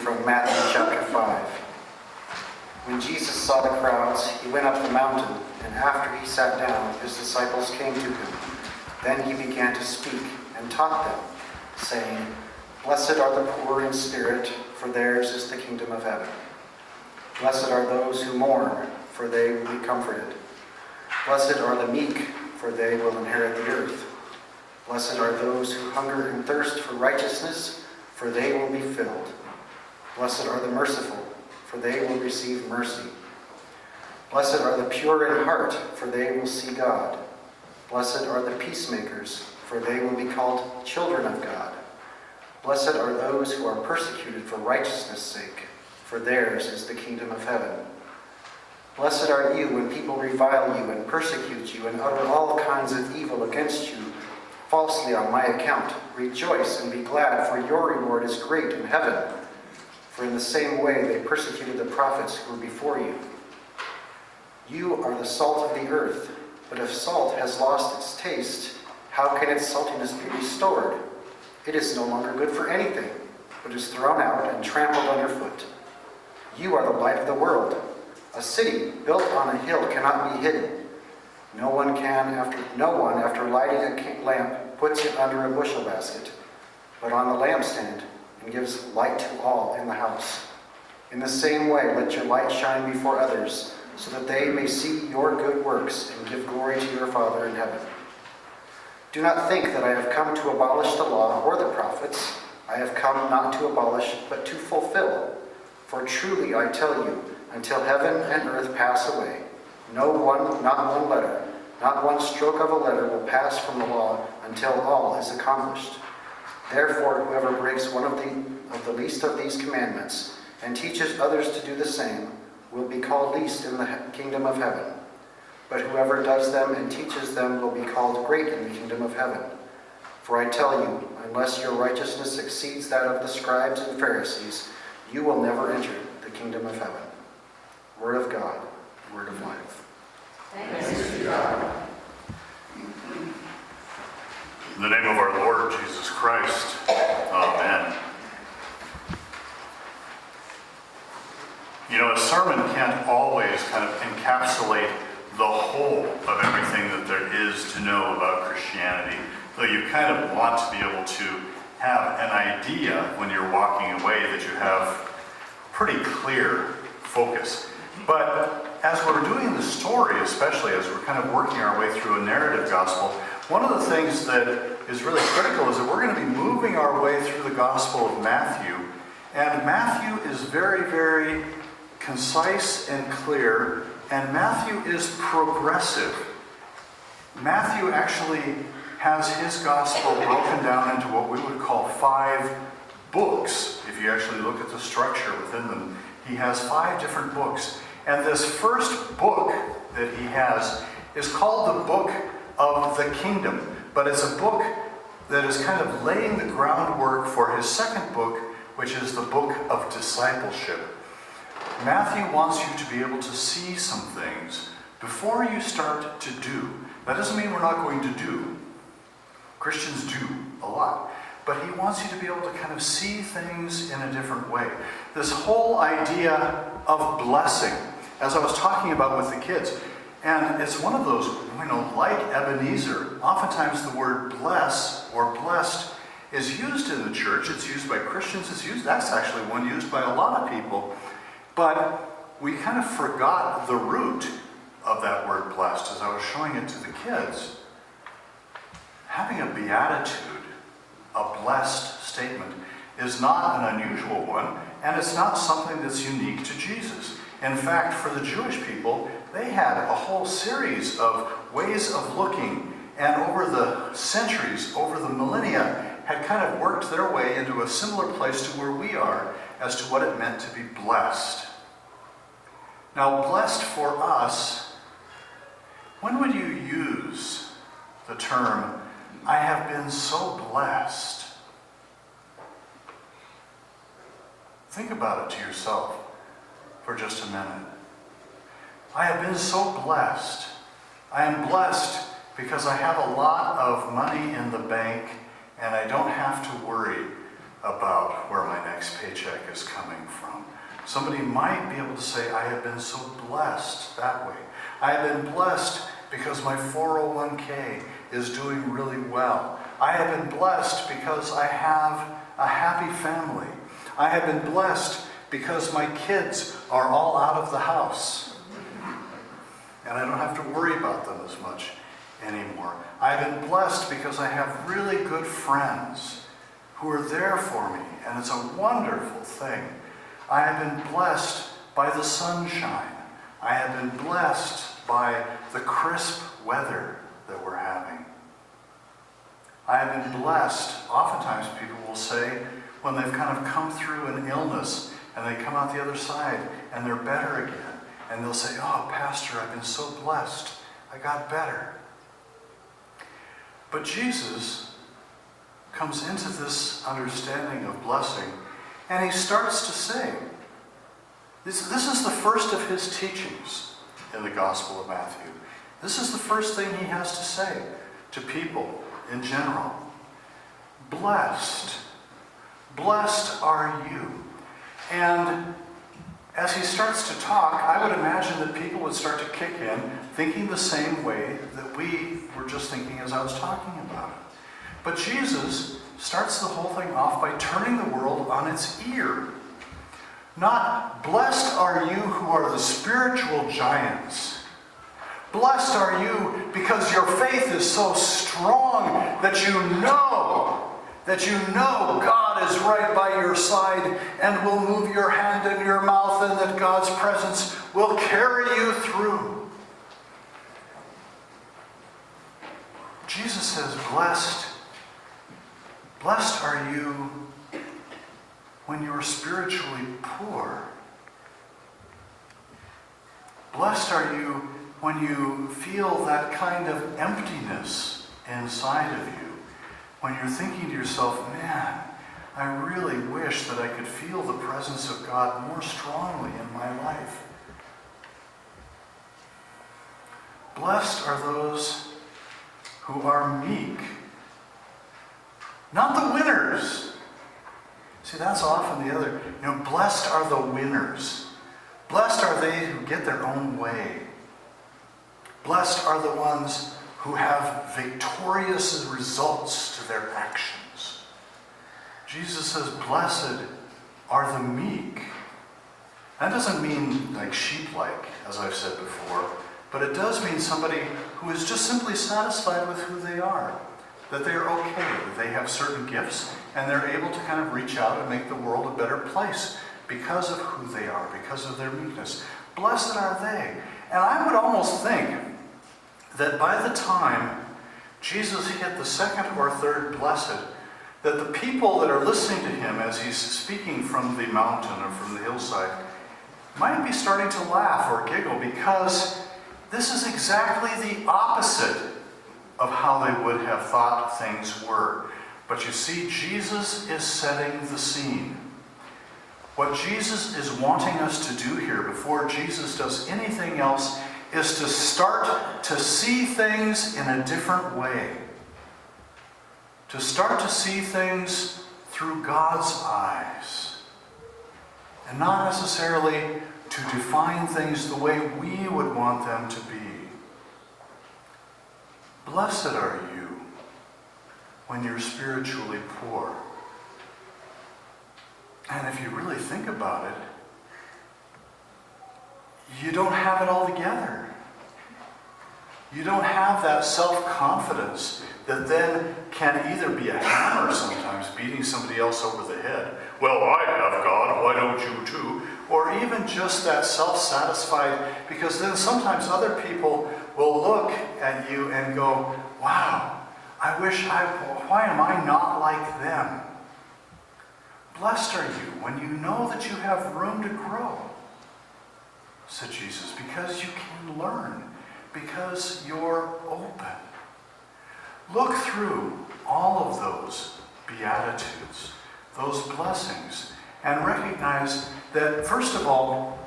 from Matthew chapter 5. When Jesus saw the crowds, he went up the mountain, and after he sat down, his disciples came to him. Then he began to speak and taught them, saying, "Blessed are the poor in spirit, for theirs is the kingdom of heaven. Blessed are those who mourn, for they will be comforted. Blessed are the meek, for they will inherit the earth. Blessed are those who hunger and thirst for righteousness, for they will be filled. Blessed are the merciful, for they will receive mercy. Blessed are the pure in heart, for they will see God. Blessed are the peacemakers, for they will be called children of God. Blessed are those who are persecuted for righteousness' sake, for theirs is the kingdom of heaven. Blessed are you when people revile you and persecute you and utter all kinds of evil against you falsely on my account. Rejoice and be glad, for your reward is great in heaven. For in the same way they persecuted the prophets who were before you. You are the salt of the earth, but if salt has lost its taste, how can its saltiness be restored? It is no longer good for anything, but is thrown out and trampled underfoot. You are the light of the world. A city built on a hill cannot be hidden. No one, after lighting a lamp, puts it under a bushel basket, but on the lampstand, and gives light to all in the house. In the same way, let your light shine before others, so that they may see your good works and give glory to your Father in heaven. Do not think that I have come to abolish the law or the prophets. I have come not to abolish, but to fulfill. For truly I tell you, until heaven and earth pass away, not one letter, not one stroke of a letter will pass from the law until all is accomplished. Therefore, whoever breaks one of the least of these commandments and teaches others to do the same will be called least in the kingdom of heaven. But whoever does them and teaches them will be called great in the kingdom of heaven. For I tell you, unless your righteousness exceeds that of the scribes and Pharisees, you will never enter the kingdom of heaven." Word of God, word of life. Thanks be to God. In the name of our Lord Jesus Christ, amen. You know, a sermon can't always kind of encapsulate the whole of everything that there is to know about Christianity, though you kind of want to be able to have an idea when you're walking away that you have pretty clear focus. But as we're doing the story, especially as we're kind of working our way through a narrative gospel, one of the things that is really critical is that we're going to be moving our way through the Gospel of Matthew. And Matthew is very, very concise and clear, and Matthew is progressive. Matthew actually has his gospel broken down into what we would call 5 books. If you actually look at the structure within them, he has 5 different books. And this first book that he has is called the Book of the Kingdom. But it's a book that is kind of laying the groundwork for his second book, which is the Book of Discipleship. Matthew wants you to be able to see some things before you start to do. That doesn't mean we're not going to do. Christians do a lot. But he wants you to be able to kind of see things in a different way. This whole idea of blessing, as I was talking about with the kids, and it's one of those, like Ebenezer, oftentimes the word bless or blessed is used in the church. It's used by Christians. That's actually one used by a lot of people. But we kind of forgot the root of that word blessed as I was showing it to the kids. Having a beatitude, a blessed statement, is not an unusual one, and it's not something that's unique to Jesus. In fact, for the Jewish people, they had a whole series of ways of looking, and over the centuries, over the millennia, had kind of worked their way into a similar place to where we are as to what it meant to be blessed. Now, blessed for us, when would you use the term, "I have been so blessed"? Think about it to yourself for just a minute. I have been so blessed. I am blessed because I have a lot of money in the bank and I don't have to worry about where my next paycheck is coming from. Somebody might be able to say, I have been so blessed that way. I have been blessed because my 401k is doing really well. I have been blessed because I have a happy family. I have been blessed because my kids are all out of the house. And I don't have to worry about them as much anymore. I've been blessed because I have really good friends who are there for me, and it's a wonderful thing. I have been blessed by the sunshine. I have been blessed by the crisp weather that we're having. I have been blessed. Oftentimes people will say, when they've kind of come through an illness and they come out the other side and they're better again, and they'll say, oh, Pastor, I've been so blessed. I got better. But Jesus comes into this understanding of blessing, and he starts to say, this is the first of his teachings in the Gospel of Matthew. This is the first thing he has to say to people in general. Blessed. Blessed are you. And as he starts to talk, I would imagine that people would start to kick in, thinking the same way that we were just thinking as I was talking about it. But Jesus starts the whole thing off by turning the world on its ear. Not, blessed are you who are the spiritual giants. Blessed are you because your faith is so strong that you know God is right by your side and will move your hand and your mouth, and that God's presence will carry you through. Jesus says, blessed are you when you are spiritually poor. Blessed are you when you feel that kind of emptiness inside of you. When you're thinking to yourself, man, I really wish that I could feel the presence of God more strongly in my life. Blessed are those who are meek. Not the winners. See, that's often the other. Blessed are the winners. Blessed are they who get their own way. Blessed are the ones who have victorious results to their actions. Jesus says, blessed are the meek. That doesn't mean like sheep-like, as I've said before, but it does mean somebody who is just simply satisfied with who they are, that they're okay, that they have certain gifts, and they're able to kind of reach out and make the world a better place because of who they are, because of their meekness. Blessed are they. And I would almost think that by the time Jesus hit the second or third blessed, that the people that are listening to him as he's speaking from the mountain or from the hillside might be starting to laugh or giggle, because this is exactly the opposite of how they would have thought things were. But you see, Jesus is setting the scene. What Jesus is wanting us to do here before Jesus does anything else is to start to see things in a different way. To start to see things through God's eyes. And not necessarily to define things the way we would want them to be. Blessed are you when you're spiritually poor. And if you really think about it, you don't have it all together. You don't have that self-confidence that then can either be a hammer sometimes, beating somebody else over the head. Well, I have God, why don't you too? Or even just that self-satisfied, because then sometimes other people will look at you and go, wow, why am I not like them? Blessed are you when you know that you have room to grow, said Jesus, because you can learn, because you're open. Look through all of those beatitudes, those blessings, and recognize that, first of all,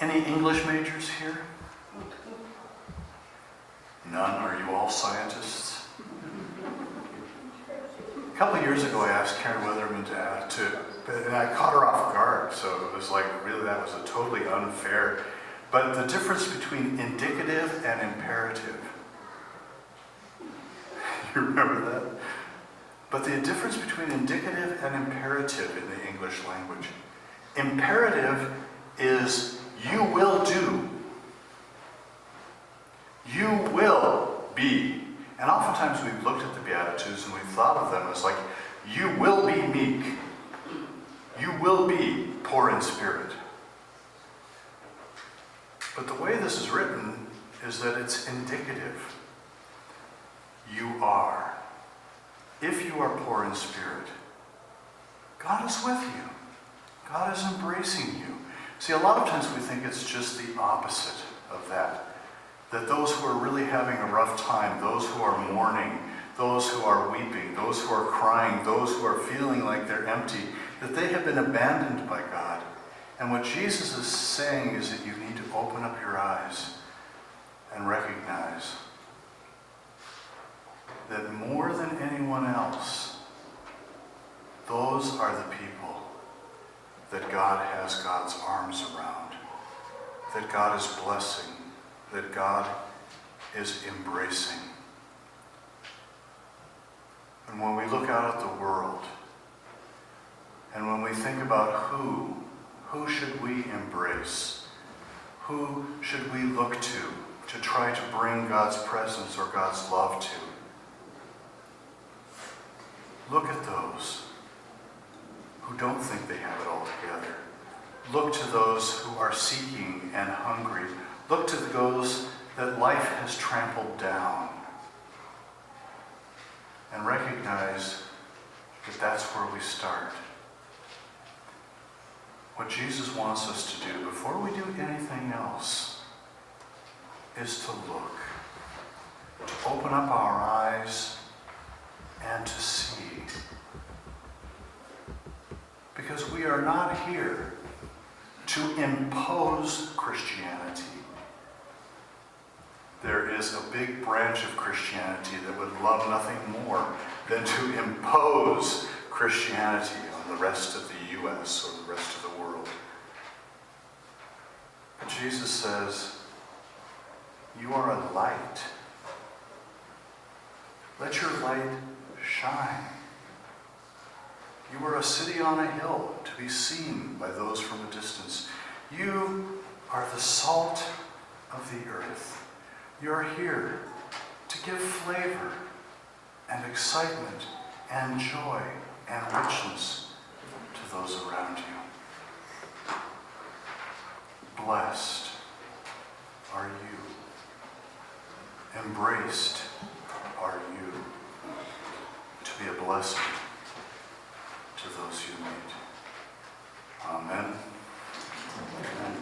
any English majors here? None? Are you all scientists? A couple of years ago, I asked Karen Weatherman and I caught her off guard, so it was like, really, that was a totally unfair. But the difference between indicative and imperative. You remember that? But the difference between indicative and imperative in the English language. Imperative is you will do. You will be. And oftentimes we've looked at the Beatitudes and we've thought of them as like, you will be meek. You will be poor in spirit. But the way this is written is that it's indicative. You are. If you are poor in spirit, God is with you. God is embracing you. See, a lot of times we think it's just the opposite of that. That those who are really having a rough time, those who are mourning, those who are weeping, those who are crying, those who are feeling like they're empty, that they have been abandoned by God. And what Jesus is saying is that you need to open up your eyes and recognize that more than anyone else, those are the people that God has God's arms around, that God is blessing, that God is embracing. And when we look out at the world, and when we think about who should we embrace? Who should we look to try to bring God's presence or God's love to? Look at those who don't think they have it all together. Look to those who are seeking and hungry. Look to those that life has trampled down. And recognize that that's where we start. What Jesus wants us to do before we do anything else is to look, to open up our eyes and to see. Because we are not here to impose Christianity. There is a big branch of Christianity that would love nothing more than to impose Christianity on the rest of the U.S. or the rest of the world. But Jesus says, you are a light. Let your light shine. You are a city on a hill to be seen by those from a distance. You are the salt of the earth. You're here to give flavor and excitement and joy and richness to those around you. Blessed are you. Embraced are you to be a blessing to those you meet. Amen. Amen.